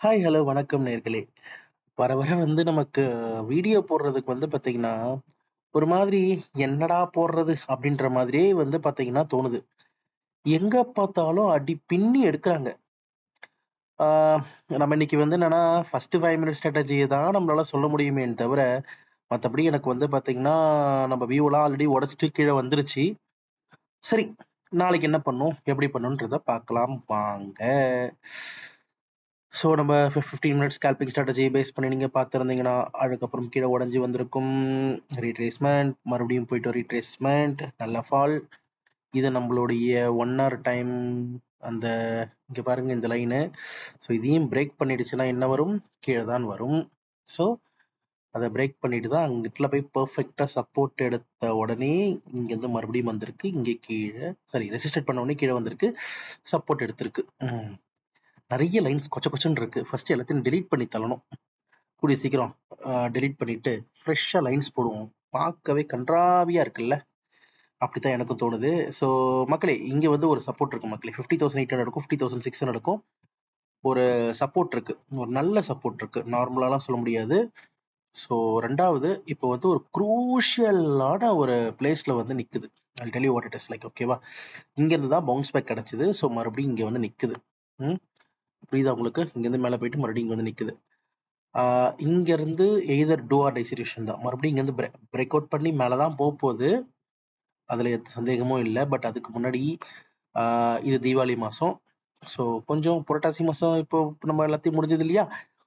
Hi, hello, வணக்கம் நேர்களே. வர வர நமக்கு வீடியோ போடுறதுக்கு பார்த்தீங்கன்னா, ஒரு மாதிரி என்னடா போடுறது அப்படின்ற மாதிரியே பார்த்தீங்கன்னா தோணுது. எங்க பார்த்தாலும் அடி பின்னி எடுக்குறாங்க. ஆ நம்ம இன்னைக்கு என்னன்னா, ஃபர்ஸ்ட் 5 மினிட்ஸ் ஸ்ட்ராட்டஜிய தான் நம்மளால சொல்ல முடியுமே தவிர, மத்தபடி எனக்கு பார்த்தீங்கன்னா, நம்ம வியூலாம் ஆல்ரெடி உடைச்சுட்டு கீழ வந்துருச்சு. சரி, நாளைக்கு என்ன பண்ணணும்? எப்படி பண்ணணும்ன்றத பார்க்கலாம் வாங்க. ஸோ நம்ம 15 மினிட்ஸ் ஸ்கேல்பிங் ஸ்ட்ராட்டஜி பேஸ் பண்ணி நீங்க பார்த்திருந்தீங்கன்னா, அதுக்கப்புறம் கீழ உடைஞ்சு வந்திருக்கும். ரீட்ரேஸ்மென்ட், மறுபடியும் போயிட்டு ரீட்ரேஸ்மென்ட், நல்ல ஃபால். இது நம்மளுடைய 1 ஹவர் டைம் அந்த இங்க பாருங்க இந்த லைனு. ஸோ இதையும் பிரேக் பண்ணிடுச்சுன்னா என்ன வரும்? கீழ தான் வரும். ஸோ அத பிரேக் பண்ணிட்டு தான் அங்கிட்டுல போய் பெர்ஃபெக்ட்டா சப்போர்ட் எடுத்த உடனே இங்கேருந்து மறுபடியும் வந்திருக்கு. இங்க கீழ ரெசிஸ்டட் பண்ண உடனே கீழ வந்திருக்கு. சப்போர்ட் எடுத்திருக்கு. நெறைய லைன்ஸ் கொச்ச கொச்சன்னு இருக்கு. ஃபர்ஸ்ட் எல்லாத்தையும் டெலீட் பண்ணி தள்ளணும். கூடிய சீக்கிரம் டெலீட் பண்ணிட்டு ஃப்ரெஷ்ஷா லைன்ஸ் போடுவோம். பார்க்கவே கண்றாவியா இருக்குல்ல? அப்படித்தான் எனக்கும் தோணுது. ஸோ மக்களே, இங்க ஒரு சப்போர்ட் இருக்கு மக்களே. 50,800 இருக்கும், 50,600 இருக்கும். ஒரு சப்போர்ட் இருக்கு. ஒரு நல்ல சப்போர்ட் இருக்கு. நார்மலாலாம் சொல்ல முடியாது. ஸோ 2வது இப்போ ஒரு குரூஷியலான ஒரு பிளேஸ்ல நிக்குது. ஐல் tell you what it is like. ஓகேவா? இங்கேருந்து தான் பவுன்ஸ் பேக் கிடைச்சது. ஸோ மறுபடியும் இங்க நிக்குது. புரியுதா உங்களுக்கு? இங்கேருந்து மேல போயிட்டு மறுபடியும் இங்க நிக்குது. இங்கேருந்து either two or tie situation தான். மறுபடியும் இங்கேருந்து பிரேக் அவுட் பண்ணி மேல தான் போப்போது. அதுல எந்த சந்தேகமும் இல்ல. பட் அதுக்கு முன்னாடி இது தீபாவளி மாசம். ஸோ கொஞ்சம் புரட்டாசி மாசம் இப்போ நம்ம எல்லாத்தையும் முடிஞ்சது இல்லையா?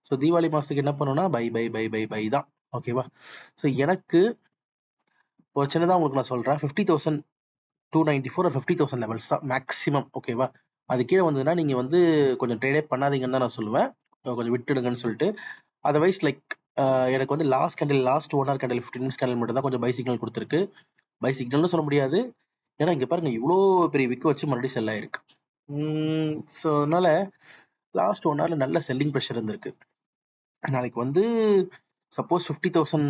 ஸோ தீபாவளி மாசத்துக்கு என்ன பண்ணணும்னா, buy buy buy buy buy தான். ஓகேவா? ஸோ எனக்கு ஒரு சின்னதா உங்களுக்கு நான் சொல்றேன். 50,294 ஆர் 50,000 லெவல்ஸ் தான் மேக்ஸிமம். ஓகேவா? அது கீழ வந்ததுன்னா நீங்க கொஞ்சம் ட்ரேடே பண்ணாதீங்கன்னு தான் நான் சொல்லுவேன். கொஞ்சம் விட்டுடுங்கன்னு சொல்லிட்டு. அதர்வைஸ் லைக் எனக்கு last candle, last 1 hour candle, 15 minutes candle மட்டும் தான் கொஞ்சம் பை சிக்னல் குடுத்திருக்கு. பை சிக்னல்னு சொல்ல முடியாது. ஏன்னா இங்க பாருங்க இவ்ளோ பெரிய விக் வச்சு மறுபடியும் செல் ஆயிருக்கு. ஸோ அதனால லாஸ்ட் 1 ஹவர்ல நல்ல செல்லிங் பிரஷர் இருந்திருக்கு. நாளைக்கு சப்போஸ் 50,000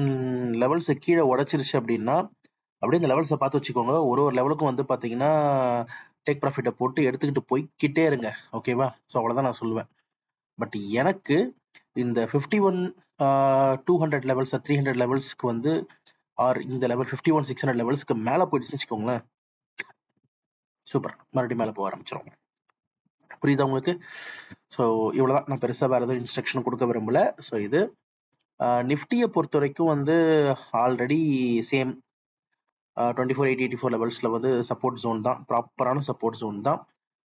லெவல்ஸ் கீழ உடைச்சிருச்சு அப்படின்னா, அப்படியே இந்த லெவல்ஸ பார்த்து வச்சுக்கோங்க. ஒரு ஒரு லெவலுக்கும் பார்த்தீங்கன்னா, டேக் ப்ராஃபிட்ட போட்டு எடுத்துக்கிட்டு போய்க்கிட்டே இருங்க. ஓகேவா? ஸோ அவ்வளோதான் நான் சொல்லுவேன். பட் எனக்கு இந்த 51 200 லெவல்ஸ், 300 லெவல்ஸ்க்கு ஆர் இந்த லெவல் 51,600 லெவல்ஸ்க்கு மேல போயிடுச்சுன்னு வச்சுக்கோங்களேன். சூப்பர். மறுபடியும் மேல போக ஆரம்பிச்சிரும். புரியுதா உங்களுக்கு? ஸோ இவ்வளவுதான். நான் பெருசா வேற எதுவும் இன்ஸ்ட்ரக்ஷன் குடுக்க விரும்பல. ஸோ இது நிஃப்டிய பொறுத்தவரைக்கும் ஆல்ரெடி சேம் 24,884 லெவல்ஸ்ல சப்போர்ட் ஜோன் தான். ப்ராப்பரான சப்போர்ட் ஜோன் தான்.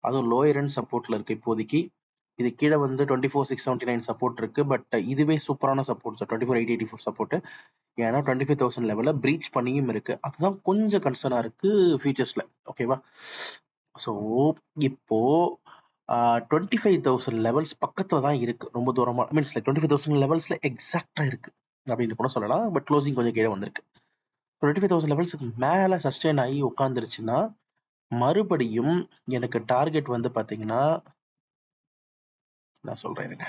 அதுவும் லோயர் எண்ட் சப்போர்ட்ல இருக்கு இப்போதைக்கு. இது கீழ 24,679 சப்போர்ட் இருக்கு. பட் இதுவே சூப்பரான சப்போர்ட். 24,884 சப்போர்ட். ஏன்னா 25,000 லெவல பிரீச் பண்ணியும் இருக்கு. அதுதான் கொஞ்சம் கன்சர்னா இருக்கு ஃபியூச்சர்ஸ்ல. ஓகேவா? ஸோ இப்போ 25,000 லெவல்ஸ் பக்கத்துல தான் இருக்கு. ரொம்ப தூரமா மீன்ஸ் லைக் 25,000 லெவல்ஸ்ல எக்ஸாக்ட்டா இருக்கு. அப்படின்னு கூட சொல்லலாம். பட் க்ளோசிங் கொஞ்சம் கீழ வந்திருக்கு. 25,000 லெவல்ஸ்க்கு மேல சஸ்டெயின் ஆகி உட்கார்ந்துருச்சுன்னா, மறுபடியும் எனக்கு டார்கெட் பார்த்தீங்கன்னா, நான் சொல்றேன் இருங்க.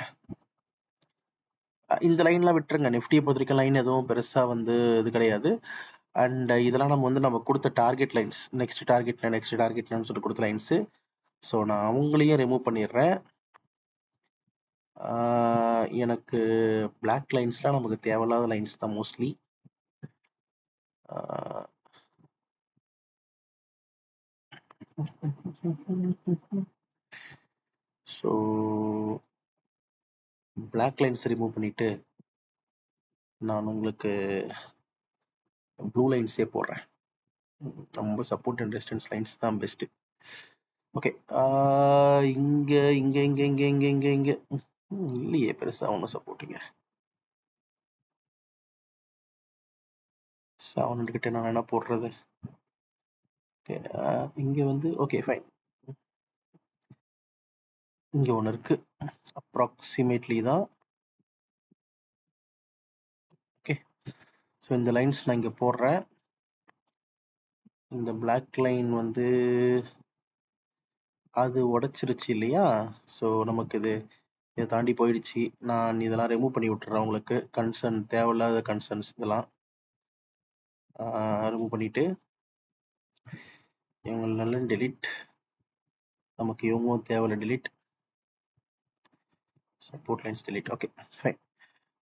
இந்த லைன்லாம் விட்டுருங்க. நிஃப்டிய பொறுத்தவரைக்கும் லைன் எதுவும் பெருசா இது கிடையாது. அண்ட் இதெல்லாம் நம்ம குடுத்த target lines. Next target line, next target லைன்னு சொல்லிட்டு குடுத்த லைன்ஸ். ஸோ நான் அவங்களையும் ரிமூவ் பண்ணிடுறேன். எனக்கு பிளாக் லைன்ஸ்லாம் நமக்கு தேவையில்லாத லைன்ஸ் தான் mostly. So black lines remove பண்ணிட்டு நான் உங்களுக்கு ப்ளூ லைன்ஸே போடுறேன். ரொம்ப சப்போர்ட் அண்ட் ரெசிஸ்டன்ஸ் லைன்ஸ் தான் பெஸ்ட். ஓகே. இங்க இங்க இங்க இங்க இங்க இங்க இங்க இல்லையே பெருசா ஒன்றும் சப்போர்ட்டிங்க. 700 கிட்ட நான் என்ன போடுறது? ஓகே. இங்க ஓகே ஃபைன். இங்க ஒன்று இருக்கு. அப்ராக்சிமேட்லி தான். ஓகே. ஸோ இந்த லைன்ஸ் நான் இங்க போடுறேன். இந்த பிளாக் லைன் அது உடைச்சிருச்சு இல்லையா? ஸோ நமக்கு இதை தாண்டி போயிடுச்சு. நான் இதெல்லாம் ரிமூவ் பண்ணி விட்டுறேன் உங்களுக்கு. கன்சர்ன் தேவையில்லாத கன்சர்ன்ஸ் இதெல்லாம் ரிமூவ் பண்ணிட்டு இவங்க நல்ல டெலிட். நமக்கு இவங்களும் தேவையில்ல delete. Support lines delete. Okay fine.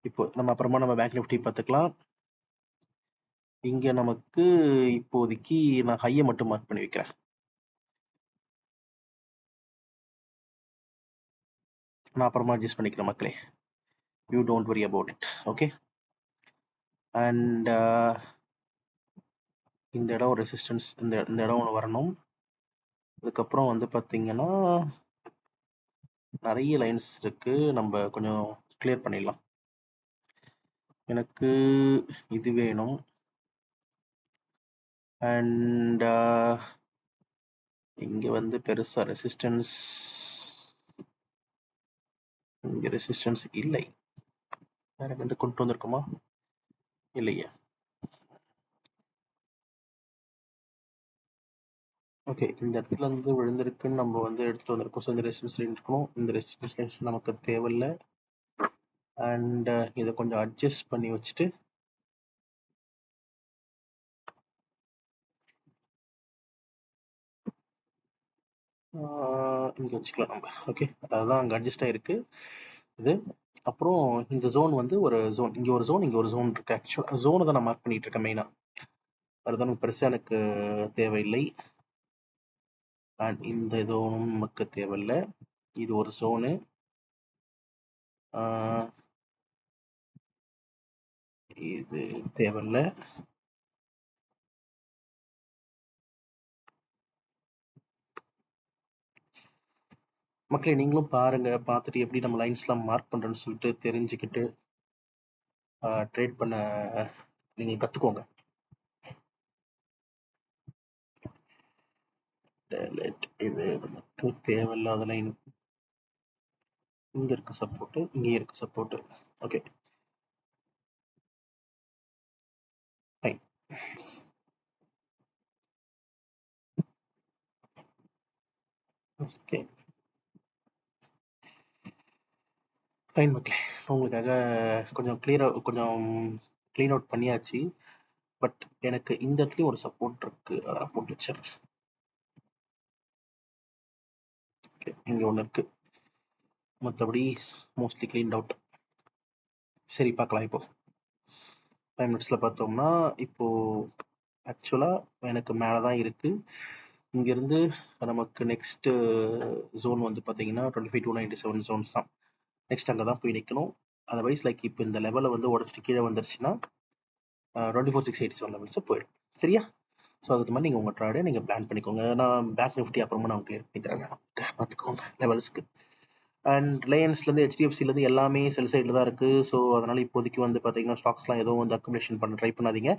இப்போ நம்ம அப்புறமா நம்ம பேங்க் நிஃப்டி பார்த்துக்கலாம். இங்க நமக்கு இப்போதைக்கு நான் ஹையை மட்டும் மார்க் பண்ணி வைக்கிறேன். நான் அப்புறமா அட்ஜஸ்ட் பண்ணிக்கிறேன் மக்களே. You don't worry about it. Okay. And இந்த இடம் ரெசிஸ்டன்ஸ், இந்த இடம் ஒன்று வரணும். அதுக்கப்புறம் வந்து பார்த்தீங்கன்னா நிறைய லைன்ஸ் இருக்கு, நம்ம கொஞ்சம் கிளியர் பண்ணிடலாம். எனக்கு இது வேணும். அண்ட் இங்க வந்து பெருசா ரெசிஸ்டன்ஸ், இங்க ரெசிஸ்டன்ஸ் இல்லை. வேற வந்து கொண்டு வந்திருக்குமா? இல்லையா? ஓகே, இந்த இடத்துல வந்து விழுந்திருக்குன்னு நம்ம வந்து எடுத்துட்டு வந்திருக்கோம். ஸோ இந்த ரெசிஸ்டன்ஸ் லைன் இருக்கணும். இந்த ரெசிஸ்டன்ஸ் லைன்ஸ் நமக்கு தேவையில்லை. அண்ட் இதை கொஞ்சம் அட்ஜஸ்ட் பண்ணி வச்சுட்டு இங்க வச்சுக்கலாம் நம்ம. ஓகே, அதுதான் அங்கே அட்ஜஸ்ட் ஆயிருக்கு இது. அப்புறம் இந்த ஜோன் வந்து ஒரு ஜோன், இங்க ஒரு ஜோன், இங்க ஒரு ஜோன் இருக்கு. ஆக்சுவலாக ஜோனை தான் நான் மார்க் பண்ணிட்டு இருக்கேன் மெயினா. அதுதான் பெருசா எனக்கு தேவையில்லை. அண்ட் இந்த ஜோனும் நமக்கு தேவையில்லை. இது ஒரு ஜோனு. இது தேவையில்லை. மக்களே நீங்களும் பாருங்க, பார்த்துட்டு எப்படி நம்ம லைன்ஸ்லாம் மார்க் பண்றோம்னு சொல்லிட்டு தெரிஞ்சுக்கிட்டு ட்ரேட் பண்ண நீங்க கத்துக்கோங்க. இது நமக்கு தேவையில்லாத லைன். இங்க இருக்கு சப்போர்ட், இங்க இருக்கு support. Okay fine. Okay fine மக்களே, உங்களுக்காக கொஞ்சம் கொஞ்சம் க்ளீன் அவுட் பண்ணியாச்சு. பட் எனக்கு இந்த இடத்துலயும் ஒரு சப்போர்ட் இருக்கு, அதான் போட்டு வச்சிடறேன். ஓகே, இங்க ஒன்று இருக்கு, மற்றபடி மோஸ்ட்லி க்ளீன் அவுட். சரி பார்க்கலாம். இப்போ 5 மினிட்ஸில் பார்த்தோம்னா இப்போ ஆக்சுவலாக எனக்கு மேலே தான் இருக்கு. இங்கேருந்து நமக்கு நெக்ஸ்ட் ஜோன் வந்து பார்த்தீங்கன்னா 25,297 ஜோன்ஸ் தான். நெக்ஸ்ட் அங்கே தான் போய் நிற்கணும். அதர்வைஸ் லைக் இப்போ இந்த லெவலை வந்து உடச்சிட்டு கீழே வந்துருச்சுன்னா 24,687 லெவல்ஸை போயிடும். சரியா? ஸோ அதுக்கு மாதிரி நீங்கள் உங்கள் ட்ராடை நீங்கள் பிளான் பண்ணிக்கோங்க. நான் பேங்க் நிஃப்டி அப்புறமா நான் கிளியர் பண்ணி தரேன். பார்த்துக்கோங்க லெவல்ஸ்க்கு. அண்ட் ரிலையன்ஸ்லேருந்து ஹெச்டிஎஃப்சிலேருந்து எல்லாமே செல் சைடில் தான் இருக்குது. ஸோ அதனால் இப்போதைக்கு வந்து பார்த்தீங்கன்னா ஸ்டாக்ஸ்லாம் எதுவும் வந்து அக்குமுலேஷன் பண்ண ட்ரை பண்ணாதீங்க.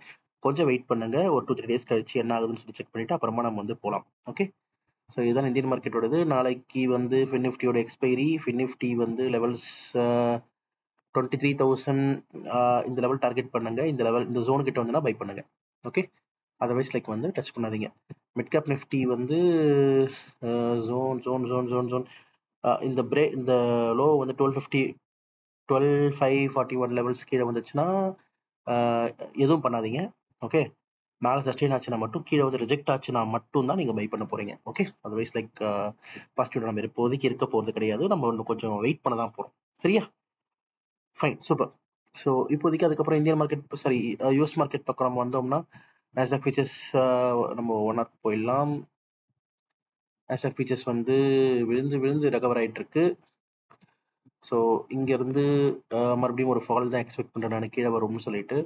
கொஞ்சம் வெயிட் பண்ணுங்க, ஒரு 2-3 டேஸ் கழிச்சு என்ன ஆகுதுன்னு சொல்லி செக் பண்ணிவிட்டு அப்புறமா நம்ம வந்து போகலாம். ஓகே, ஸோ இதுதான் இந்தியன் மார்க்கெட்டோடது. நாளைக்கு வந்து ஃபின் நிஃப்டியோட எக்ஸ்பைரி. ஃபின் நிஃப்டி வந்து லெவல்ஸ் 23,000 இந்த லெவல் டார்கெட் பண்ணுங்க. இந்த லெவல் இந்த ஜோன் கிட்ட வந்துன்னா பை பண்ணுங்க. ஓகே, அதர்வைஸ் லைக் வந்து டச் பண்ணாதீங்க. மிட் கேப் நிஃப்டி வந்து zone zone zone zone zone இந்த லோ வந்து 12,541 லெவல்ஸ் கீழே வந்துச்சுன்னா எதுவும் பண்ணாதீங்க. ஓகே, மேலே சஸ்டெயின் ஆச்சுன்னா மட்டும், கீழே வந்து ரிஜெக்ட் ஆச்சுன்னா மட்டும் தான் நீங்கள் பை பண்ண போறீங்க. ஓகே, அதர்வைஸ் லைக் பாசிட்டிவ் நம்ம இப்போதைக்கு இருக்க போகிறது கிடையாது. நம்ம இன்னும் கொஞ்சம் வெயிட் பண்ண தான் போகிறோம். சரியா? Fine, super. ஸோ இப்போதைக்கு அதுக்கப்புறம் Indian market, sorry US market பக்கம் நம்ம வந்தோம்னா நாஸ்டாக் ஃபியூச்சர்ஸ் நம்ம ஒன் ஆர் போயிடலாம். நாஸ்டாக் ஃபியூச்சர்ஸ் வந்து விழுந்து விழுந்து ரெக்கவர் ஆகிட்டு இருக்கு. ஸோ இங்கேருந்து மறுபடியும் ஒரு ஃபால் தான் எக்ஸ்பெக்ட் பண்ணுறேன் நான், கீழே வரும்னு சொல்லிட்டு.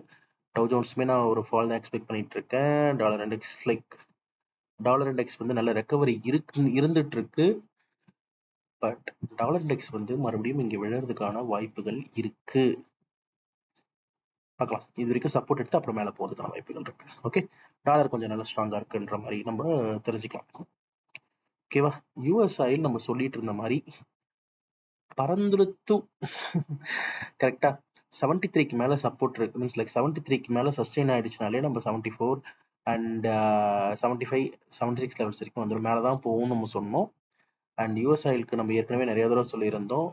டவ் ஜோன்ஸுமே நான் ஒரு ஃபால் தான் எக்ஸ்பெக்ட் பண்ணிட்டு இருக்கேன். டாலர் இண்டெக்ஸ் வந்து நல்ல ரெக்கவரி இருந்துட்டு இருக்கு. பட் டாலர் இண்டெக்ஸ் வந்து மறுபடியும் இங்கே விழுறதுக்கான வாய்ப்புகள் இருக்கு. பார்க்கலாம். இது வரைக்கும் சப்போர்ட் எடுத்து அப்புறம் மேலே போகிறதுக்கான வாய்ப்புகள் இருக்கு. ஓகே, டாலர் கொஞ்சம் நல்லா ஸ்ட்ராங்காக இருக்குன்ற மாதிரி நம்ம தெரிஞ்சுக்கலாம். ஓகேவா? யூஎஸ் ஆயில் நம்ம சொல்லிட்டு இருந்த மாதிரி பறந்துருத்து. கரெக்டா 73க்கு மேல சப்போர்ட் இருக்கு. மீன்ஸ் லைக் 73க்கு மேல சஸ்டெயின் ஆயிடுச்சுனாலே நம்ம 74 அண்ட் 75 76 லெவல்ஸ் வரைக்கும் வந்துடும். மேலே தான் போகும்னு நம்ம சொன்னோம். அண்ட் யூஎஸ் ஆயிலுக்கு நம்ம ஏற்கனவே நிறைய தடவை சொல்லியிருந்தோம்,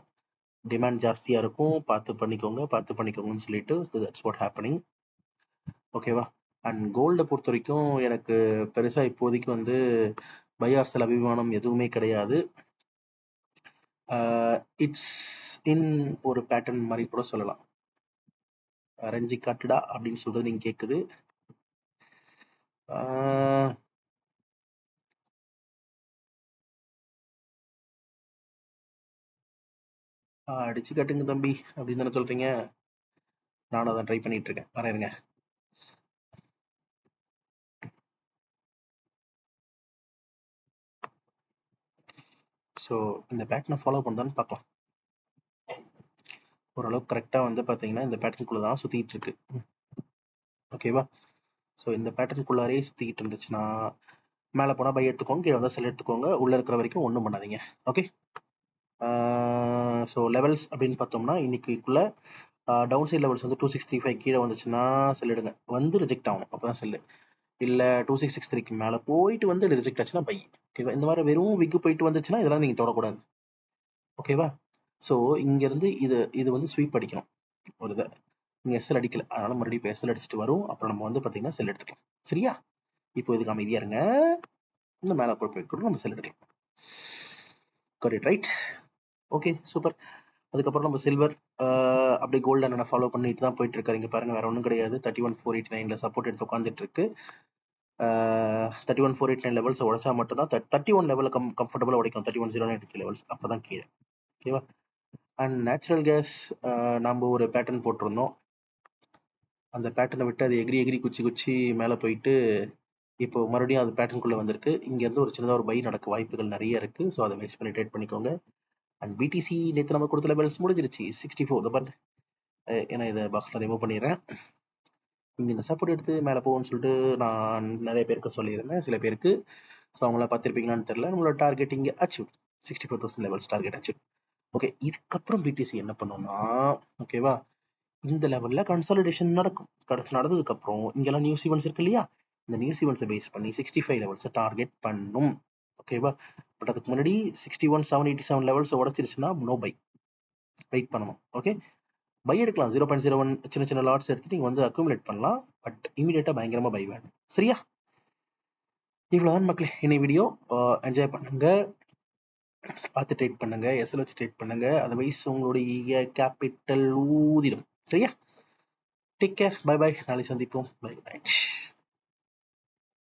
டிமாண்ட் ஜாஸ்தியா இருக்கும், பார்த்து பண்ணிக்கோங்கன்னு சொல்லிட்டு. That's what happening. ஓகேவா? அண்ட் கோல்டை பொறுத்த வரைக்கும் எனக்கு பெருசா இப்போதைக்கு வந்து பை ஆர் செல் அபிமானம் எதுவுமே கிடையாது. இட்ஸ் இன் ஒரு பேட்டர்ன் மாதிரி கூட சொல்லலாம். ரஞ்சி காட்டுடா அப்படின்னு சொல்றது நீங்க கேக்குது. அடிச்சு காட்டுங்க தம்பி அப்படின்னு தானே சொல்றீங்க. நானும் அதான் ட்ரை பண்ணிட்டு இருக்கேன். வரேங்க. ஸோ இந்த பேட்டர்னை ஃபாலோ பண்ணுதான்னு பார்க்கலாம். ஓரளவுக்கு கரெக்டாக வந்து பார்த்தீங்கன்னா இந்த பேட்டர்னுக்குள்ளே தான் சுற்றிட்டு இருக்கு. ஓகேவா? ஸோ இந்த பேட்டர்னுக்குள்ளாரே சுற்றிக்கிட்டு இருந்துச்சுன்னா மேலே போனால் பை எடுத்துக்கோங்க, கீழே வந்தால் செல் எடுத்துக்கோங்க, உள்ளே இருக்கிற வரைக்கும் ஒன்றும் பண்ணாதீங்க. ஓகே. ஸோ லெவல்ஸ் அப்படின்னு பார்த்தோம்னா இன்னைக்குள்ள டவுன் சைட் லெவல்ஸ் வந்து 2635 கீழே வந்துச்சுன்னா செல் எடுங்க. வந்து ரிஜெக்ட் ஆகணும், அப்போ தான் செல்லு. இல்லை 2663க்கு மேலே போயிட்டு வந்து ரிஜெக்ட் ஆச்சுன்னா பை. ஓகேவா? இந்த மாதிரி வெறும் விக்கு போயிட்டு வந்துச்சுன்னா இதெல்லாம் நீங்கள் தொடக்கூடாது. ஓகேவா? ஸோ இங்கேருந்து இது வந்து ஸ்வீப் அடிக்கணும் ஒரு இதை. இங்கே எஸ்எல் அடிக்கல, அதனால மறுபடியும் இப்போ எஸ்எல் அடிச்சுட்டு வரும். அப்புறம் நம்ம வந்து பார்த்தீங்கன்னா செல் எடுத்துக்கலாம். சரியா? இப்போ இதுக்கு அமைதியாக இருங்க. இன்னும் மேலே போய் நம்ம செல் எடுக்கலாம். Got it right? Okay, super. அதுக்கப்புறம் நம்ம சில்வர் அப்படி கோல்டு அண்ணனை ஃபாலோ பண்ணிட்டு தான் போயிட்டு இருக்காரு. இங்கே பாருங்க, வேற ஒன்றும் கிடையாது. 31,489 சப்போர்ட் எடுத்து உட்காந்துட்டு இருக்கு. 31,489 லெவல்ஸ் உடைச்சா மட்டும் தான் 31 லெவலில் கம்ஃபர்டபுளாக உடைக்கணும். 31,093 லெவல்ஸ் அப்போ தான் கீழே. ஓகேவா? அண்ட் நேச்சுரல் கேஸ் நம்ம ஒரு பேட்டர்ன் போட்டிருந்தோம். அந்த பேட்டர்னை விட்டு அது எகிரி குச்சி மேலே போயிட்டு இப்போ மறுபடியும் அது பேட்டர்னுக்குள்ளே வந்திருக்கு. இங்கேருந்து ஒரு சின்னதாக ஒரு பை நடக்க வாய்ப்புகள் நிறைய இருக்கு. ஸோ அதை வேஸ்ட் பண்ணி ட்ரேட் பண்ணிக்கோங்க. அண்ட் பிடிசி நேற்று நம்ம கொடுத்த லெவல்ஸ் முடிஞ்சிருச்சு. 64 பாருங்க. ஏன்னா இதை பாக்ஸில் ரிமூவ் பண்ணிடுறேன். இங்கே இந்த சப்போர்ட் எடுத்து மேலே போகும்னு சொல்லிட்டு நான் நிறைய பேருக்கு சொல்லியிருந்தேன். சில பேருக்கு ஸோ அவங்களாம் பார்த்துருப்பீங்களான்னு தெரியல. நம்மளோட டார்கெட் இங்கே achieve 64,000 levels target achieve. Okay, இதுக்கப்புறம் பிடிசி என்ன பண்ணோம்னா, ஓகேவா, இந்த லெவல்ல கன்சாலிடேஷன் நடக்கும். நடந்ததுக்கு அப்புறம் இங்கெல்லாம் நியூஸ் ஈவெண்ட்ஸ் இருக்கு இல்லையா, இந்த நியூஸ் ஈவெண்ட்ஸை பேஸ் பண்ணி 65 லெவல்ஸை டார்கெட் பண்ணும். ஓகேவா? பட் அதுக்கு முன்னாடி 61,787 லெவல்ஸ் உடச்சிருச்சுன்னா நோ பை, வெயிட் பண்ணணும். ஓகே, பை எடுக்கலாம். 0.01 சின்ன லாட்ஸ் எடுத்து நீங்க வந்து அக்யூமுலேட் பண்ணலாம். பட் இமீடியட்டா பயங்கரமா பை வேணும். சரியா? இவ்வளவுதான் மக்களே இன்னைக்கு வீடியோ. என்ஜாய் பண்ணுங்க, பார்த்து ட்ரேட் பண்ணுங்க, எஸ்எல் வச்சு ட்ரேட் பண்ணுங்க. அதர்வைஸ் உங்களுடைய கேபிட்டல் ஊதிடும். சரியா? டேக் கேர், பை பை, நாளை சந்திப்போம். Bye night.